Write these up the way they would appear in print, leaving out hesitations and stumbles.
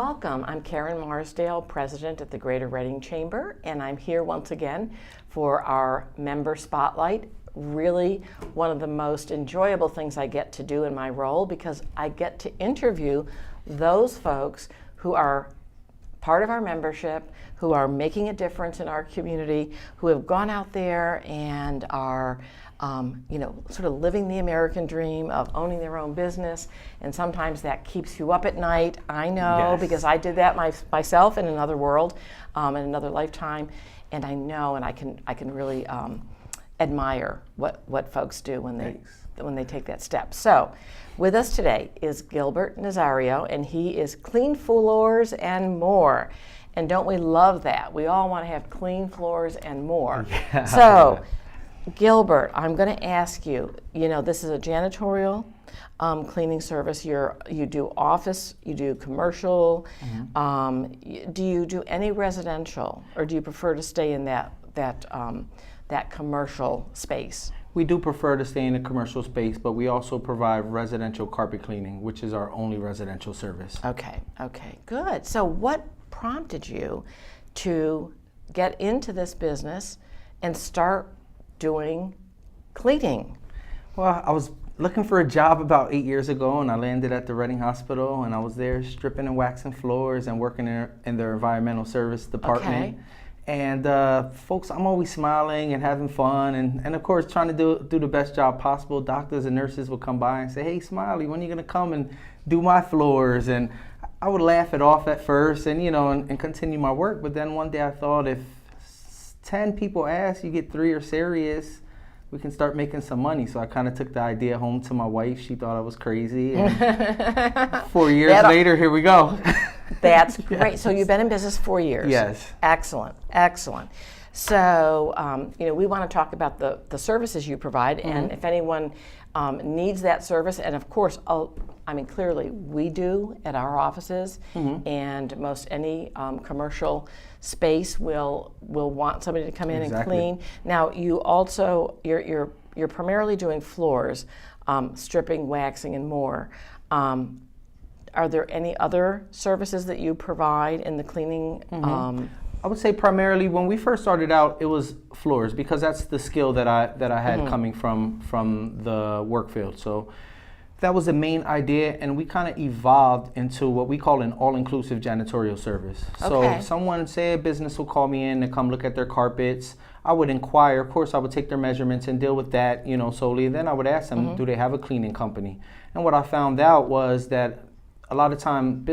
Welcome. I'm Karen Marsdale, President at the Greater Reading Chamber, and I'm here once again for our Member Spotlight. Really one of the most enjoyable things I get to do in my role, because I get to interview those folks who are part of our membership, who are making a difference in our community, who have gone out there and are sort of living the American dream of owning their own business. And sometimes that keeps you up at night. I know, Yes. because I did that myself in another world, in another lifetime. And I know, and I can really admire what folks do when they take that step. So with us today is Gilbert Nazario, and he is Clean Floors and More. And don't we love that? We all want to have clean floors and more. Yeah. So Gilbert, I'm going to ask you, this is a janitorial cleaning service. You do office, you do commercial. Mm-hmm. Do you do any residential, or do you prefer to stay in that commercial space? We do prefer to stay in the commercial space, but we also provide residential carpet cleaning, which is our only residential service. Okay, good. So what prompted you to get into this business and start doing cleaning? Well, I was looking for a job about 8 years ago, and I landed at the Reading Hospital, and I was there stripping and waxing floors and working in their environmental service department. Okay. And folks, I'm always smiling and having fun, and of course trying to do the best job possible. Doctors and nurses would come by and say, "Hey, Smiley, when are you gonna come and do my floors?" And I would laugh it off at first, and continue my work. But then one day I thought, if 10 people ask, you get 3 are serious, we can start making some money. So I kind of took the idea home to my wife. She thought I was crazy. And 4 years later, here we go. That's great. Yes. So you've been in business 4 years. Yes. Excellent. So, we want to talk about the services you provide, mm-hmm. and if anyone needs that service, and of course, clearly we do at our offices, mm-hmm. and most any commercial space will want somebody to come in and clean. Now, you also you're primarily doing floors, stripping, waxing, and more. Are there any other services that you provide in the cleaning? Mm-hmm. I would say primarily when we first started out, it was floors, because that's the skill that I had, mm-hmm. coming from the work field. So that was the main idea, and we kind of evolved into what we call an all-inclusive janitorial service. Okay. So say a business will call me in to come look at their carpets. I would inquire. Of course, I would take their measurements and deal with that, solely. And then I would ask them, mm-hmm. do they have a cleaning company? And what I found out was that a lot of time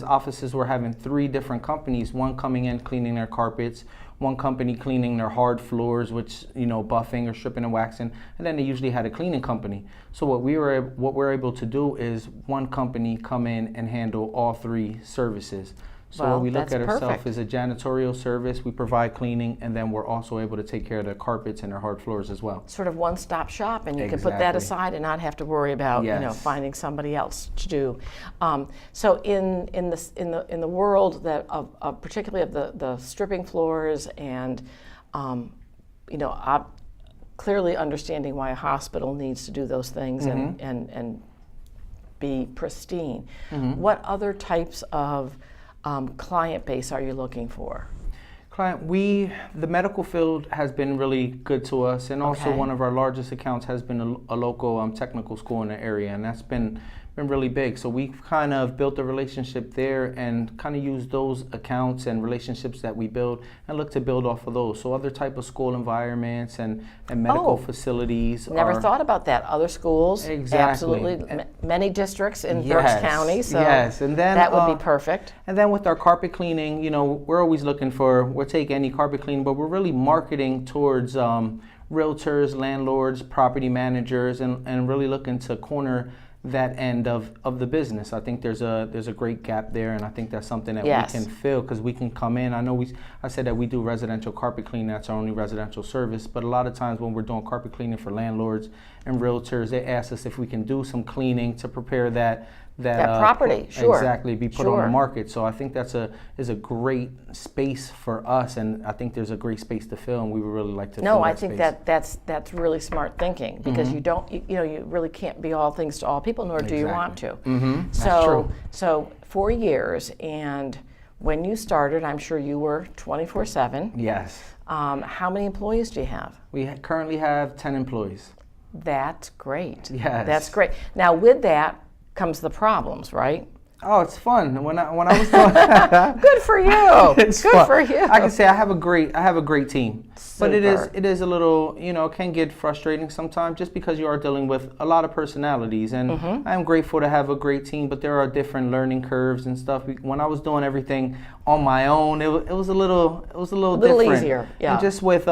offices were having 3 different companies, one coming in cleaning their carpets, one company cleaning their hard floors, which, buffing or stripping and waxing, and then they usually had a cleaning company. So what we're able to do is one company come in and handle all 3 services. So we look at ourselves as a janitorial service, we provide cleaning, and then we're also able to take care of the carpets and their hard floors as well. Sort of one-stop shop, and you can put that aside and not have to worry about finding somebody else to do. So in the world that of particularly of the stripping floors and clearly understanding why a hospital needs to do those things, mm-hmm. and be pristine. Mm-hmm. What other types of client base are you looking for? The medical field has been really good to us, and also one of our largest accounts has been a local technical school in the area, and that's been really big. So we've kind of built a relationship there and kind of used those accounts and relationships that we build and look to build off of those. So other type of school environments and medical facilities. Never thought about that. Other schools, exactly. Absolutely. Many districts in Berks County, so and then, that would be perfect. And then with our carpet cleaning, we're always looking we'll take any carpet cleaning, but we're really marketing towards realtors, landlords, property managers, and really looking to corner that end of the business. I think there's a great gap there, and I think that's something that we can fill, because we can come in. I said that we do residential carpet cleaning, that's our only residential service, but a lot of times when we're doing carpet cleaning for landlords and realtors, they ask us if we can do some cleaning to prepare that that property, sure. Exactly, be put on the market. So I think that's is a great space for us, and I think there's a great space to fill, and we would really like to. No, fill I that think space. that's really smart thinking, because you don't, you really can't be all things to all people, nor do you want to. That's true. So 4 years, and when you started, I'm sure you were 24/7. Yes. How many employees do you have? We currently have 10 employees. That's great. Yes. That's great. Now, with that comes the problems, right? Oh, it's fun. When I was doing Good for you. It's Good fun. for you. I can say I have a great team. Super. But it is a little, it can get frustrating sometimes, just because you are dealing with a lot of personalities, and I'm grateful to have a great team, but there are different learning curves and stuff. When I was doing everything on my own, it was a little different. Easier. Yeah. And just with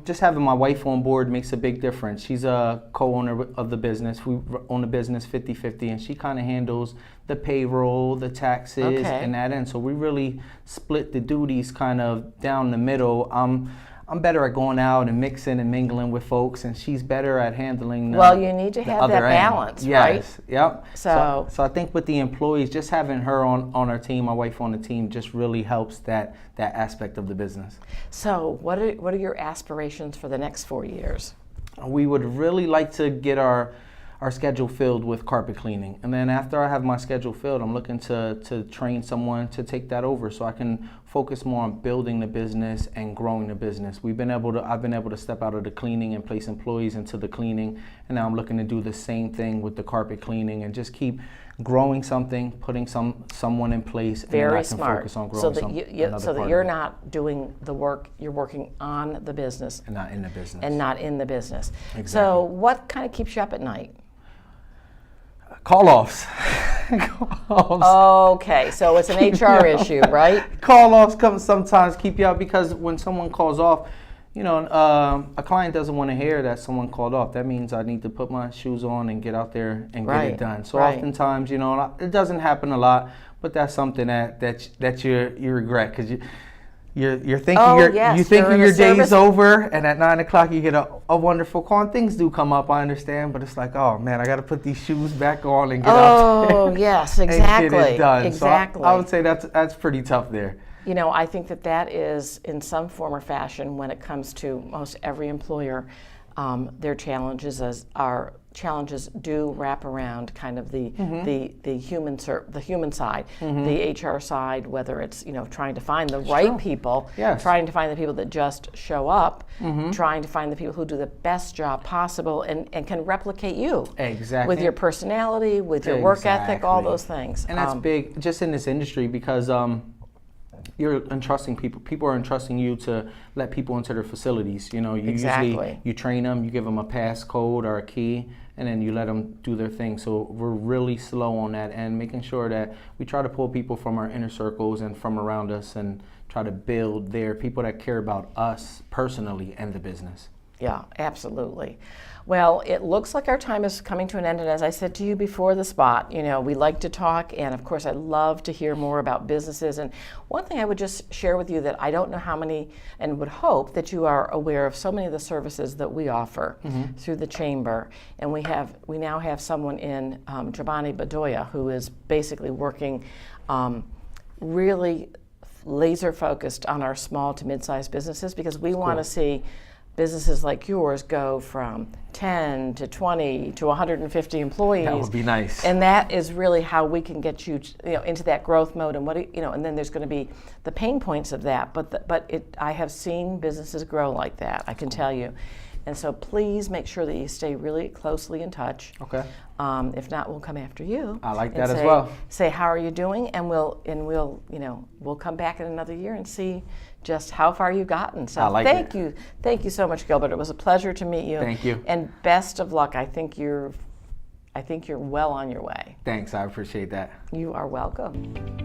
just having my wife on board makes a big difference. She's a co-owner of the business. We own the business 50-50, and she kind of handles the payroll, the taxes, and that end. So we really split the duties kind of down the middle. I'm better at going out and mixing and mingling with folks, and she's better at handling the Well, you need to have that balance, right? Yes, yep. So I think with the employees, just having her on our team, my wife on the team, just really helps that aspect of the business. So what are your aspirations for the next 4 years? We would really like to get our schedule filled with carpet cleaning, and then after I have my schedule filled, I'm looking to train someone to take that over, so I can focus more on building the business and growing the business. I've been able to step out of the cleaning and place employees into the cleaning, and now I'm looking to do the same thing with the carpet cleaning, and just keep growing something, putting someone in place, Very and then I can smart. focus on So growing that you're not doing the work, you're working on the business and not in the business. Exactly. So what kind of keeps you up at night? Call-offs. Okay, so it's an HR issue, right? Call-offs sometimes keep you out, because when someone calls off, a client doesn't want to hear that someone called off. That means I need to put my shoes on and get out there and get it done. So oftentimes, it doesn't happen a lot, but that's something that you regret, because you're thinking your day's over, and at 9 o'clock you get a wonderful call. And things do come up, I understand, but it's like, oh man, I got to put these shoes back on and get out there. Oh yes, exactly. And get it done. Exactly. So I would say that's pretty tough there. I think that is, in some form or fashion, when it comes to most every employer, their challenges do wrap around kind of the human side, the HR side, whether it's trying to find the right people, trying to find the people that just show up, trying to find the people who do the best job possible and can replicate you with your personality, with your work ethic, all those things. And that's big just in this industry, because you're entrusting people. People are entrusting you to let people into their facilities. Usually you train them, you give them a passcode or a key, and then you let them do their thing. So we're really slow on that, and making sure that we try to pull people from our inner circles and from around us, and try to build there people that care about us personally and the business. Yeah, absolutely. Well, it looks like our time is coming to an end, and as I said to you before the spot, we like to talk, and of course I love to hear more about businesses. And one thing I would just share with you, that I don't know how many, and would hope that you are aware of so many of the services that we offer through the Chamber. And we now have someone in Giovanni Bedoya, who is basically working really laser focused on our small to mid-sized businesses, because we want to see businesses like yours go from 10 to 20 to 150 employees. That would be nice. And that is really how we can get you, into that growth mode. And and then there's going to be the pain points of that. I have seen businesses grow like that, I can tell you. And so please make sure that you stay really closely in touch. Okay. If not, we'll come after you. I like that as well. Say, how are you doing? And we'll come back in another year and see just how far you've gotten. So thank you so much, Gilbert. It was a pleasure to meet you. Thank you. And best of luck. I think you're well on your way. Thanks, I appreciate that. You are welcome.